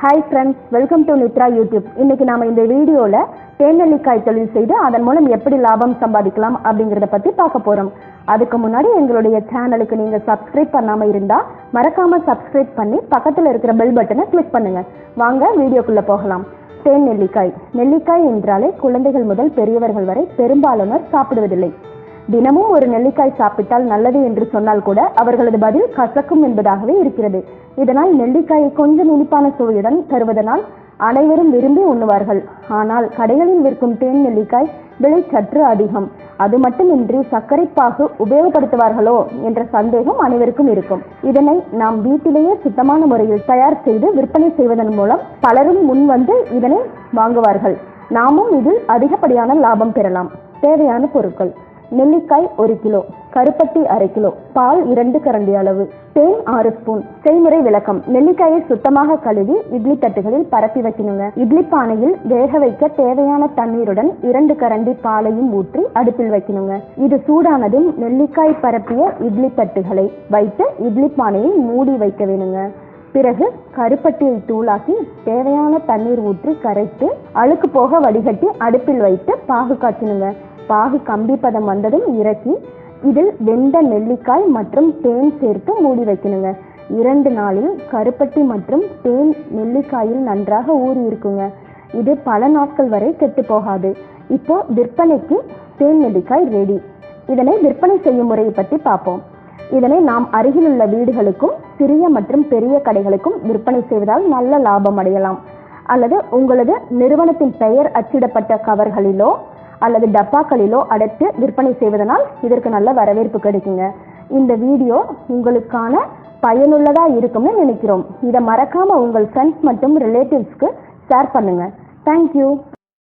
Hi friends, welcome to Nithra YouTube. இன்னைக்கு நாம இந்த வீடியோல தேன் நெல்லிக்காய் தொழில் செய்து அதன் மூலம் எப்படி லாபம் சம்பாதிக்கலாம் அப்படிங்கறத பத்தி பார்க்க போறோம். அதுக்கு முன்னாடி எங்களுடைய சேனலுக்கு நீங்க சப்ஸ்கிரைப் பண்ணாம இருந்தா மறக்காம சப்ஸ்கிரைப் பண்ணி பக்கத்துல இருக்கிற பெல் பட்டனை கிளிக் பண்ணுங்க. வாங்க வீடியோக்குள்ள போகலாம். தேன் நெல்லிக்காய். நெல்லிக்காய் என்றாலே குழந்தைகள் முதல் பெரியவர்கள் வரை பெரும்பாலானோர் சாப்பிடுவதில்லை. தினமும் ஒரு நெல்லிக்காய் சாப்பிட்டால் நல்லது என்று சொன்னால் கூட அவர்களது பதில் கசக்கும் என்பதாகவே இருக்கிறது. இதனால் நெல்லிக்காயை கொஞ்சம் இனிப்பான சுவையுடன் தருவதனால் அனைவரும் விரும்பி உண்ணுவார்கள். ஆனால் கடைகளில் விற்கும் தேன் நெல்லிக்காய் விலை சற்று அதிகம். அது மட்டுமின்றி சர்க்கரை பாகு உபயோகப்படுத்துவார்களோ என்ற சந்தேகம் அனைவருக்கும் இருக்கும். இதனை நாம் வீட்டிலேயே சுத்தமான முறையில் தயார் செய்து விற்பனை செய்வதன் மூலம் பலரும் முன் வந்து இதனை வாங்குவார்கள். நாமும் இதில் அதிகப்படியான லாபம் பெறலாம். தேவையான பொருட்கள்: நெல்லிக்காய் 1 கிலோ, கருப்பட்டி அரை கிலோ, பால் 2 கரண்டி அளவு, தேன் 6 ஸ்பூன். செய்முறை விளக்கம்: நெல்லிக்காயை சுத்தமாக கழுவி இட்லி தட்டுகளில் பரப்பி வைக்கணுங்க. இட்லி பானையில் வேக வைக்க தேவையான தண்ணீருடன் 2 கரண்டி பாலையும் ஊற்றி அடுப்பில் வைக்கணுங்க. இது சூடானதும் நெல்லிக்காய் பரப்பிய இட்லி தட்டுகளை வைத்து இட்லி பானையை மூடி வைக்க வேணுங்க. பிறகு கருப்பட்டியை தூளாக்கி தேவையான தண்ணீர் ஊற்றி கரைத்து அழுக்கு போக வடிகட்டி அடுப்பில் வைத்து பாகு காய்ச்சணுங்க. பாகு கம்பி பதம் வந்ததும் இறக்கி இதில் வெந்த நெல்லிக்காய் மற்றும் தேன் சேர்த்து மூடி வைக்கணுங்க. 2 நாளில் கருப்பட்டி மற்றும் தேன் நெல்லிக்காயில் நன்றாக ஊறி இருக்குங்க. இது பல நாட்கள் வரை கெட்டு போகாது. இப்போ விற்பனைக்கு தேன் நெல்லிக்காய் ரெடி. இதனை விற்பனை செய்யும் முறையை பற்றி பார்ப்போம். இதனை நாம் அருகிலுள்ள வீடுகளுக்கும் சிறிய மற்றும் பெரிய கடைகளுக்கும் விற்பனை செய்வதால் நல்ல லாபம் அடையலாம். அல்லது உங்களது நிறுவனத்தின் பெயர் அச்சிடப்பட்ட கவர்களிலோ அல்லது டப்பாக்களிலோ அடைத்து விற்பனை செய்வதனால் இதற்கு நல்ல வரவேற்பு கிடைக்குங்க. இந்த வீடியோ உங்களுக்கான பயனுள்ளதா இருக்கும்னு நினைக்கிறோம். இதை மறக்காம உங்கள் ஃப்ரெண்ட்ஸ் மற்றும் ரிலேட்டிவ்ஸ்க்கு ஷேர் பண்ணுங்க. தேங்க்யூ.